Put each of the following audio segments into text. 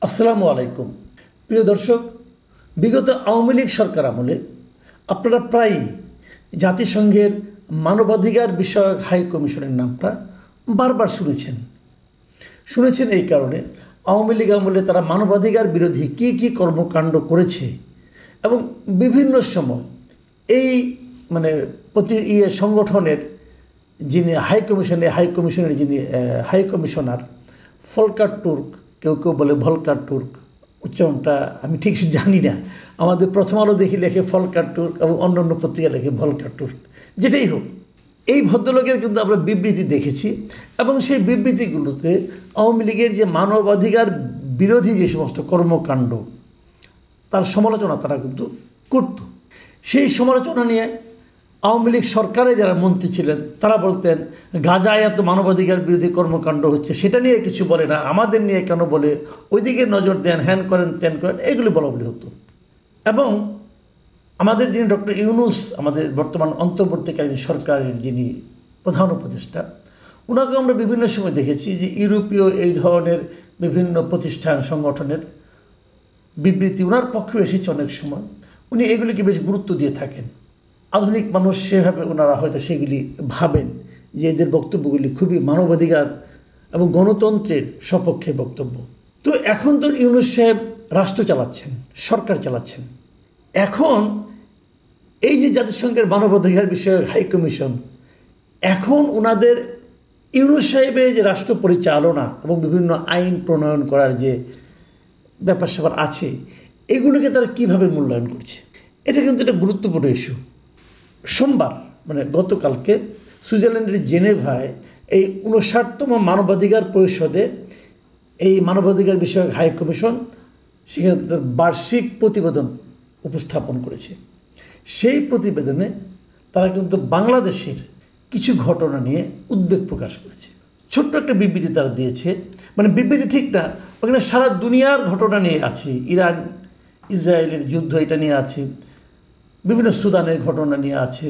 আসসালামু আলাইকুম। প্রিয় দর্শক, বিগত আওয়ামী লীগ সরকার আমলে আপনারা প্রায়ই জাতিসংঘের মানবাধিকার বিষয়ক হাই কমিশনের নামটা বারবার শুনেছেন এই কারণে আওয়ামী লীগ আমলে তারা মানবাধিকার বিরোধী কী কর্মকাণ্ড করেছে এবং বিভিন্ন সময় এই সংগঠনের যিনি হাই কমিশনার ফলকার তুর্ক, কেউ বলে ভলকার তুর্ক, উচ্চারণটা আমি ঠিক জানি না। আমাদের প্রথম আলো দেখি লেখে ফলকার তুর্ক এবং অন্যান্য পত্রিকা লেখে ভলকার তুর্ক। যেটাই হোক, এই ভদ্রলোকের কিন্তু আমরা বিবৃতি দেখেছি এবং সেই বিবৃতিগুলোতে আওয়ামী লীগের যে মানবাধিকার বিরোধী যে সমস্ত কর্মকাণ্ড তার সমালোচনা তারা কিন্তু করত। সেই সমালোচনা নিয়ে আওয়ামী লীগ সরকারে যারা মন্ত্রী ছিলেন তারা বলতেন গাজায় এত মানবাধিকার বিরোধী কর্মকাণ্ড হচ্ছে, সেটা নিয়ে কিছু বলে না, আমাদের নিয়ে কেন বলে, ওইদিকে নজর দেন, হ্যান করেন ত্যান করেন, এগুলি বলা হতো। এবং আমাদের যিনি ডক্টর ইউনূস, আমাদের বর্তমান অন্তর্বর্তীকালীন সরকারের যিনি প্রধান উপদেষ্টা, ওনাকে আমরা বিভিন্ন সময় দেখেছি যে ইউরোপীয় এই ধরনের বিভিন্ন প্রতিষ্ঠান সংগঠনের বিবৃতি ওনার পক্ষেও এসেছে অনেক সময়। উনি এগুলিকে বেশ গুরুত্ব দিয়ে থাকেন। আধুনিক মানুষ সেভাবে ওনারা হয়তো সেগুলি ভাবেন যে এদের বক্তব্যগুলি খুবই মানবাধিকার এবং গণতন্ত্রের সপক্ষে বক্তব্য। তো এখন তো ইউনূস সাহেব রাষ্ট্র চালাচ্ছেন, সরকার চালাচ্ছেন। এখন এই যে জাতিসংঘের মানবাধিকার বিষয়ক হাই কমিশন, এখন ওনাদের ইউনূস সাহেবের যে রাষ্ট্র পরিচালনা এবং বিভিন্ন আইন প্রণয়ন করার যে ব্যাপার স্যাপার আছে, এগুলোকে তারা কীভাবে মূল্যায়ন করছে, এটা কিন্তু একটা গুরুত্বপূর্ণ ইস্যু। সোমবার গতকালকে সুইজারল্যান্ডের জেনেভায় এই 59তম মানবাধিকার পরিষদে এই মানবাধিকার বিষয়ক হাই কমিশন সেখানে তাদের বার্ষিক প্রতিবেদন উপস্থাপন করেছে। সেই প্রতিবেদনে তারা কিন্তু বাংলাদেশের কিছু ঘটনা নিয়ে উদ্বেগ প্রকাশ করেছে। ছোট্ট একটা বিবৃতি তারা দিয়েছে, বিবৃতি ঠিক না, ওখানে সারা দুনিয়ার ঘটনা নিয়ে আছে, ইরান ইসরায়েলের যুদ্ধ এটা নিয়ে আছে, বিভিন্ন সুদানের ঘটনা নিয়ে আছে,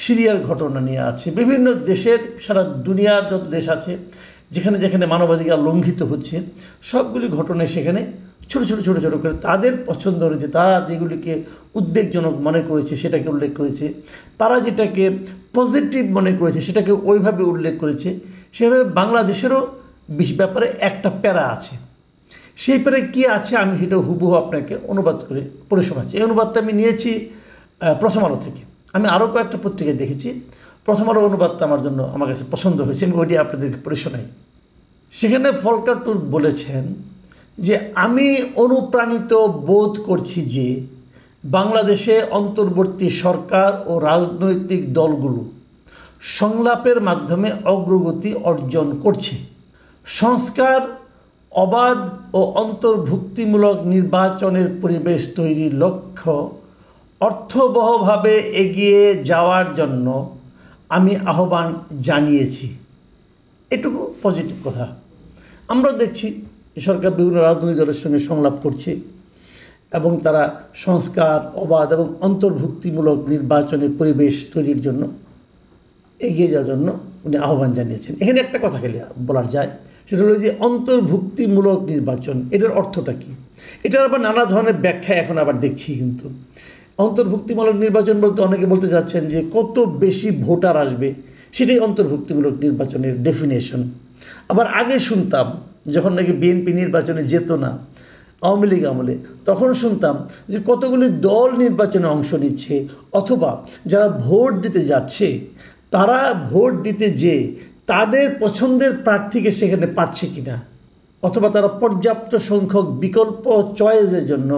সিরিয়ার ঘটনা নিয়ে আছে, বিভিন্ন দেশের সারা দুনিয়ার যত দেশ আছে যেখানে যেখানে মানবাধিকার লঙ্ঘিত হচ্ছে সবগুলি ঘটনায় সেখানে ছোট ছোট করে তাদের পছন্দ অনুযায়ী তারা যেগুলিকে উদ্বেগজনক মনে করেছে সেটাকে উল্লেখ করেছে, তারা যেটাকে পজিটিভ মনে করেছে সেটাকে ওইভাবে উল্লেখ করেছে। সেভাবে বাংলাদেশেরও ব্যাপারে একটা প্যারা আছে। সেই প্যারায় কী আছে আমি সেটা হুবহু আপনাকে অনুবাদ করে পড়ে শোনাচ্ছি। এই অনুবাদটা আমি নিয়েছি প্রথম আলো থেকে। আমি আরও কয়েকটা পত্রিকায় দেখেছি, প্রথম আলো অনুবাদটা আমার কাছে পছন্দ হয়েছে, আমি ওইটি আপনাদেরকে পড়ে শোনাই। সেখানে ফলকার তুর্ক বলেছেন যে আমি অনুপ্রাণিত বোধ করছি যে বাংলাদেশে অন্তর্বর্তী সরকার ও রাজনৈতিক দলগুলো সংলাপের মাধ্যমে অগ্রগতি অর্জন করছে। সংস্কার, অবাধ ও অন্তর্ভুক্তিমূলক নির্বাচনের পরিবেশ তৈরির লক্ষ্য অর্থবহভাবে এগিয়ে যাওয়ার জন্য আমি আহ্বান জানিয়েছি। এটুকু পজিটিভ কথা। আমরা দেখছি সরকার বিভিন্ন রাজনৈতিক দলের সঙ্গে সংলাপ করছে এবং তারা সংস্কার, অবাধ এবং অন্তর্ভুক্তিমূলক নির্বাচনের পরিবেশ তৈরির জন্য এগিয়ে যাওয়ার জন্য উনি আহ্বান জানিয়েছেন। এখানে একটা কথা খেলে বলার যায়, সেটা হলো যে অন্তর্ভুক্তিমূলক নির্বাচন, এটার অর্থটা কী? এটার আবার নানা ধরনের ব্যাখ্যা এখন আবার দেখছি। কিন্তু অন্তর্ভুক্তিমূলক নির্বাচন বলতে অনেকে বলতে চাচ্ছেন যে কত বেশি ভোটার আসবে সেটাই অন্তর্ভুক্তিমূলক নির্বাচনের ডেফিনেশন। আবার আগে শুনতাম যখন নাকি বিএনপি নির্বাচনে যেত না আওয়ামী লীগ আমলে, তখন শুনতাম যে কতগুলি দল নির্বাচনে অংশ নিচ্ছে, অথবা যারা ভোট দিতে যাচ্ছে তারা ভোট দিতে যেয়ে তাদের পছন্দের প্রার্থীকে সেখানে পাচ্ছে কিনা, অথবা তারা পর্যাপ্ত সংখ্যক বিকল্প চয়েসের জন্য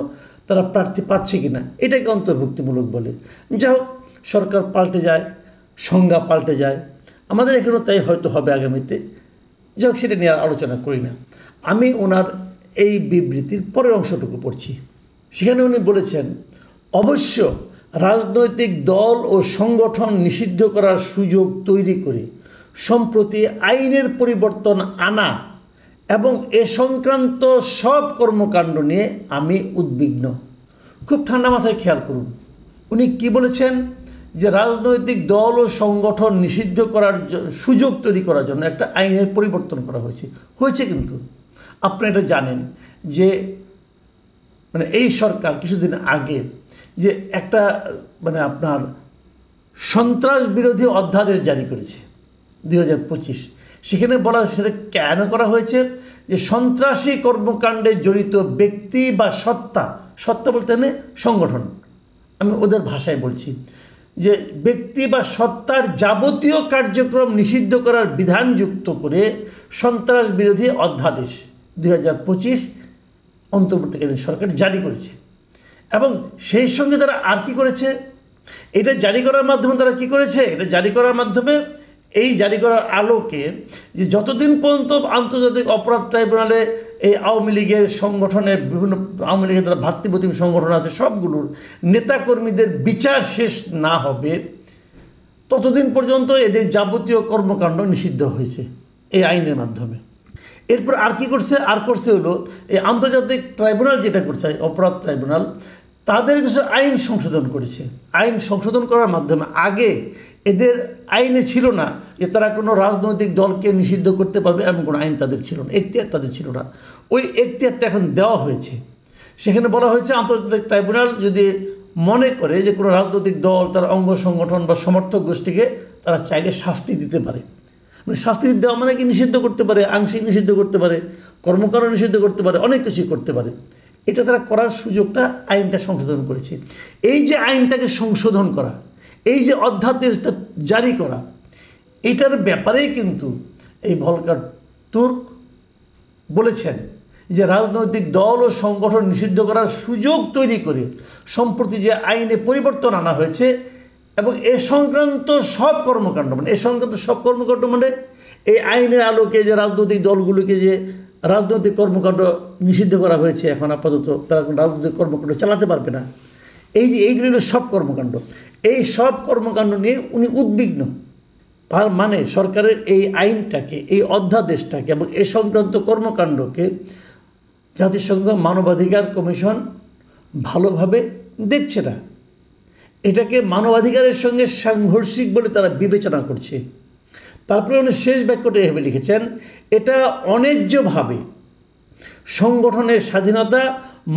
তারা প্রার্থী পাচ্ছে কিনা, এটাকে অন্তর্ভুক্তিমূলক বলে। যাই হোক, সরকার পাল্টে যায়, সংজ্ঞা পাল্টে যায়, আমাদের এখানেও তাই হয়তো হবে আগামীতে। যাই হোক, সেটা নিয়ে আর আলোচনা করি না। আমি ওনার এই বিবৃতির পরের অংশটুকু পড়ছি। সেখানে উনি বলেছেন, অবশ্য রাজনৈতিক দল ও সংগঠন নিষিদ্ধ করার সুযোগ তৈরি করে সম্প্রতি আইনের পরিবর্তন আনা এবং এ সংক্রান্ত সব কর্মকাণ্ড নিয়ে আমি উদ্বিগ্ন। খুব ঠান্ডা মাথায় খেয়াল করুন, উনি কি বলেছেন যে রাজনৈতিক দল ও সংগঠন নিষিদ্ধ করার সুযোগ তৈরি করার জন্য একটা আইনের পরিবর্তন করা হয়েছে। কিন্তু আপনারা এটা জানেন যে মানে এই সরকার কিছুদিন আগে যে একটা মানে আপনার সন্ত্রাস বিরোধী অধ্যাদেশ জারি করেছে 2025, সেখানে বলা হয়েছে সেটা কেন করা হয়েছে যে সন্ত্রাসী কর্মকাণ্ডে জড়িত ব্যক্তি বা সত্তা বলতে নেই সংগঠন, আমি ওদের ভাষায় বলছি, যে ব্যক্তি বা সত্তার যাবতীয় কার্যক্রম নিষিদ্ধ করার বিধান যুক্ত করে সন্ত্রাস বিরোধী অধ্যাদেশ 2025 অন্তর্বর্তীকালীন সরকার জারি করেছে। এবং সেই সঙ্গে তারা আর কি করেছে, এটা জারি করার মাধ্যমে তারা কি করেছে, এটা জারি করার মাধ্যমে এই জারি করার আলোকে যে যতদিন পর্যন্ত আন্তর্জাতিক অপরাধ ট্রাইব্যুনালে এই আওয়ামী লীগের সংগঠনের বিভিন্ন আওয়ামী লীগের যারা ভাতৃপ্রতিম সংগঠন আছে সবগুলোর নেতাকর্মীদের বিচার শেষ না হবে ততদিন পর্যন্ত এদের যাবতীয় কর্মকাণ্ড নিষিদ্ধ হয়েছে এই আইনের মাধ্যমে। এরপর আর কি করছে, আর করছে হলো এই আন্তর্জাতিক ট্রাইব্যুনাল যেটা করছে অপরাধ ট্রাইব্যুনাল, তাদের কিছু আইন সংশোধন করেছে। আইন সংশোধন করার মাধ্যমে আগে এদের আইনে ছিল না যে তারা কোনো রাজনৈতিক দলকে নিষিদ্ধ করতে পারবে, এমন কোনো আইন তাদের ছিল না, এখতিয়ার তাদের ছিল না। ওই এখতিয়ারটা এখন দেওয়া হয়েছে। সেখানে বলা হয়েছে আন্তর্জাতিক ট্রাইব্যুনাল যদি মনে করে যে কোনো রাজনৈতিক দল, তার অঙ্গ সংগঠন বা সমর্থক গোষ্ঠীকে তারা চাইলে শাস্তি দিতে পারে। মানে শাস্তি দেওয়া মানে কি নিষিদ্ধ করতে পারে, আংশিক নিষিদ্ধ করতে পারে, কর্মকাণ্ড নিষিদ্ধ করতে পারে, অনেক কিছুই করতে পারে। এটা তারা করার সুযোগটা আইনটা সংশোধন করেছে। এই যে আইনটাকে সংশোধন করা, এই যে অধ্যাদেশটা জারি করা, এটার ব্যাপারেই কিন্তু এই ভলকার তুর্ক বলেছেন যে রাজনৈতিক দল ও সংগঠন নিষিদ্ধ করার সুযোগ তৈরি করে সম্প্রতি যে আইনে পরিবর্তন আনা হয়েছে এবং এ সংক্রান্ত সব কর্মকাণ্ড মানে এই আইনের আলোকে যে রাজনৈতিক দলগুলোকে যে রাজনৈতিক কর্মকাণ্ড নিষিদ্ধ করা হয়েছে, এখন আপাতত তারা কোনো রাজনৈতিক কর্মকাণ্ড চালাতে পারবে না। এইগুলো সব কর্মকাণ্ড, এই সব কর্মকাণ্ড নিয়ে উনি উদ্বিগ্ন। তার মানে সরকারের এই আইনটাকে, এই অধ্যাদেশটাকে এবং এ সংক্রান্ত কর্মকাণ্ডকে জাতিসংঘ মানবাধিকার কমিশন ভালোভাবে দেখছে না। এটাকে মানবাধিকারের সঙ্গে সাংঘর্ষিক বলে তারা বিবেচনা করছে। তারপরে উনি শেষ বাক্যটা এভাবে লিখেছেন, এটা অন্যায্যভাবে সংগঠনের স্বাধীনতা,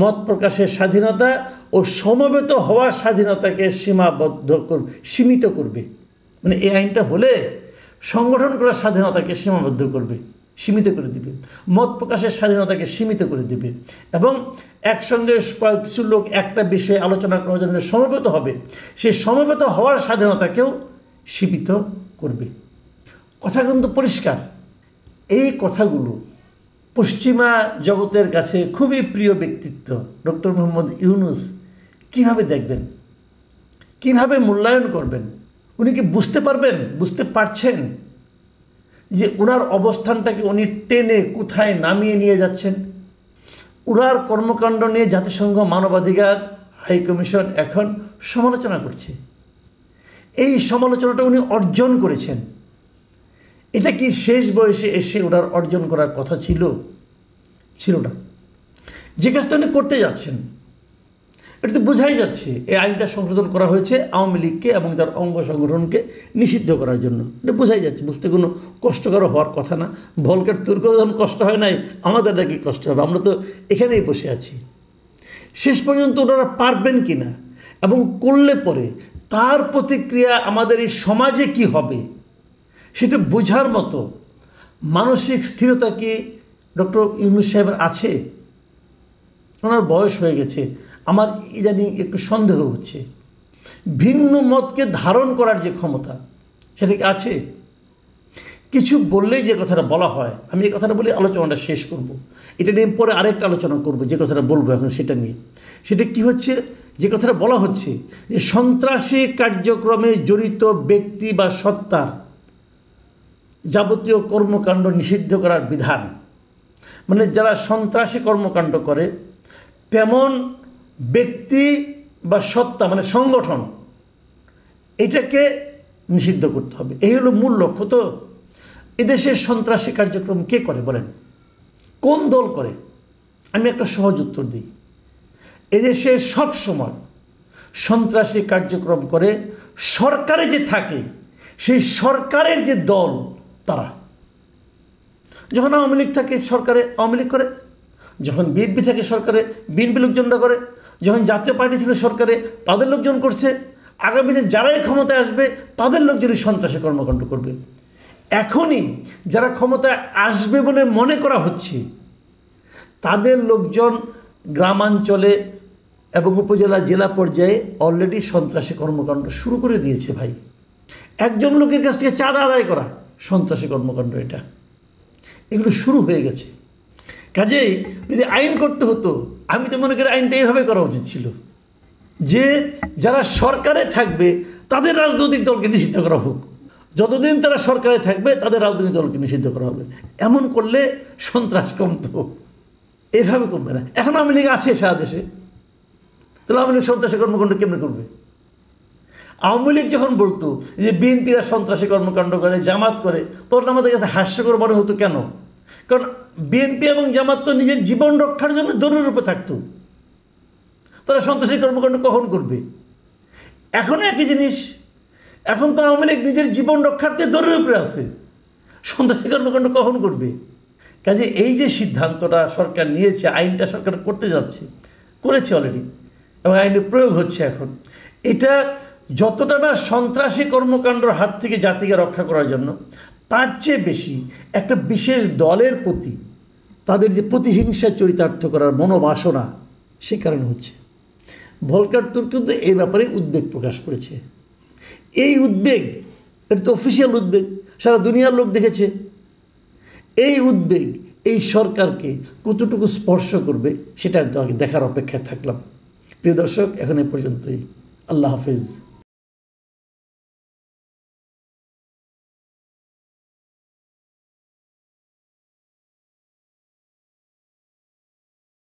মত প্রকাশের স্বাধীনতা ও সমবেত হওয়ার স্বাধীনতাকে সীমিত করবে। মানে এই আইনটা হলে সংগঠন করার স্বাধীনতাকে সীমিত করে দিবে, মত প্রকাশের স্বাধীনতাকে সীমিত করে দিবে এবং একসঙ্গে কিছু লোক একটা বিষয়ে আলোচনা করার জন্য সমবেত হবে, সেই সমবেত হওয়ার স্বাধীনতাকেও সীমিত করবে। কথা কিন্তু পরিষ্কার। এই কথাগুলো পশ্চিমা জগতের কাছে খুবই প্রিয় ব্যক্তিত্ব ডক্টর মোহাম্মদ ইউনূস কীভাবে দেখবেন, কিভাবে মূল্যায়ন করবেন? উনি কি বুঝতে পারছেন যে ওনার অবস্থানটাকে উনি টেনে কোথায় নামিয়ে নিয়ে যাচ্ছেন? ওনার কর্মকাণ্ড নিয়ে জাতিসংঘ মানবাধিকার হাই কমিশন এখন সমালোচনা করছে। এই সমালোচনাটা উনি অর্জন করেছেন। এটা কি শেষ বয়সে এসে ওনার অর্জন করার কথা ছিল না। যে কাজটা উনি করতে যাচ্ছেন এটা তো বোঝাই যাচ্ছে। এই আইনটা সংশোধন করা হয়েছে আওয়ামী লীগকে এবং তার অঙ্গ সংগঠনকে নিষিদ্ধ করার জন্য। এটা বোঝাই যাচ্ছে, বুঝতে কোনো কষ্টকর হওয়ার কথা না। ভলকার তুর্ক যখন কষ্ট হয় নাই, আমাদের নাকি কষ্ট হবে? আমরা তো এখানেই বসে আছি। শেষ পর্যন্ত ওনারা পারবেন কি না এবং করলে পরে তার প্রতিক্রিয়া আমাদের এই সমাজে কি হবে সেটা বোঝার মতো মানসিক স্থিরতা কি ডক্টর ইউনূস সাহেবের আছে? ওনার বয়স হয়ে গেছে, আমার ইদানিং একটু সন্দেহ হচ্ছে। ভিন্ন মতকে ধারণ করার যে ক্ষমতা সেটা কি আছে? কিছু বললেই যে কথাটা বলা হয়, আমি এই কথাটা বলে আলোচনাটা শেষ করব। এটা নিয়ে পরে আরেকটা আলোচনা করব, যে কথাটা বলবো এখন সেটা নিয়ে। সেটা কি হচ্ছে, যে কথাটা বলা হচ্ছে যে সন্ত্রাসী কার্যক্রমে জড়িত ব্যক্তি বা সত্তার যাবতীয় কর্মকাণ্ড নিষিদ্ধ করার বিধান, মানে যারা সন্ত্রাসী কর্মকাণ্ড করে তেমন ব্যক্তি বা সত্তা মানে সংগঠন, এটাকে নিষিদ্ধ করতে হবে। এই হলো মূল লক্ষ্য। তো এদেশের সন্ত্রাসী কার্যক্রম কে করে বলেন? কোন দল করে? আমি একটা সহজ উত্তর দিই। এদেশে সব সময় সন্ত্রাসী কার্যক্রম করে সরকারে যে থাকে, সেই সরকারের যে দল তারা। যখন আওয়ামী লীগ থাকে সরকারে, আওয়ামী লীগ করে। যখন বিএনপি থেকে সরকারে বিএনপি লোকজনরা করে, যখন জাতীয় পার্টি ছিল সরকারে তাদের লোকজন করছে, আগামীতে যারাই ক্ষমতায় আসবে তাদের লোকজনই সন্ত্রাসী কর্মকাণ্ড করবে। এখনই যারা ক্ষমতায় আসবে বলে মনে করা হচ্ছে তাদের লোকজন গ্রামাঞ্চলে এবং উপজেলা জেলা পর্যায়ে অলরেডি সন্ত্রাসী কর্মকাণ্ড শুরু করে দিয়েছে ভাই। একজন লোকের কাছ থেকে চাঁদা আদায় করা সন্ত্রাসী কর্মকাণ্ড, এগুলো শুরু হয়ে গেছে। কাজেই যদি আইন করতে হতো, আমি তো মনে করি আইনটা এইভাবে করা উচিত ছিল যে যারা সরকারে থাকবে তাদের রাজনৈতিক দলকে নিষিদ্ধ করা হোক, যতদিন তারা সরকারে থাকবে তাদের রাজনৈতিক দলকে নিষিদ্ধ করা হবে। এমন করলে সন্ত্রাস কমতো, এইভাবে কমবে না। এখন আওয়ামী লীগ আছে সারা দেশে, তাহলে আওয়ামী লীগ সন্ত্রাসী কর্মকাণ্ড কেমনে করবে? আওয়ামী লীগ যখন বলতো যে বিএনপিরা সন্ত্রাসী কর্মকাণ্ড করে, জামাত করে, তখন আমাদের কাছে হাস্যকর মনে হতো। কেন? কারণ বিএনপি এবং জামাত তো নিজের জীবন রক্ষার জন্য দৌড়ের উপরে থাকতো, তারা সন্ত্রাসী কর্মকাণ্ড কখন করবে? এখনও একই জিনিস, এখন তো আওয়ামী লীগ নিজের জীবন রক্ষার্থে দৌড়ের উপরে আছে, সন্ত্রাসী কর্মকাণ্ড কখন করবে? কাজে এই যে সিদ্ধান্তটা সরকার নিয়েছে, আইনটা সরকার করতে যাচ্ছে, করেছে অলরেডি এবং আইনের প্রয়োগ হচ্ছে এখন, এটা যতটা না সন্ত্রাসী কর্মকাণ্ডের হাত থেকে জাতিকে রক্ষা করার জন্য, তার চেয়ে বেশি একটা বিশেষ দলের প্রতি তাদের যে প্রতিহিংসা চরিতার্থ করার মনোবাসনা, সে কারণে হচ্ছে। ভলকার তুর্ক কিন্তু এই ব্যাপারে উদ্বেগ প্রকাশ করেছে। এই উদ্বেগ, এটা তো অফিসিয়াল উদ্বেগ, সারা দুনিয়ার লোক দেখেছে। এই উদ্বেগ এই সরকারকে কতটুকু স্পর্শ করবে সেটা একটু আগে দেখার অপেক্ষায় থাকলাম। প্রিয় দর্শক, এখন এই পর্যন্তই। আল্লাহ হাফেজ।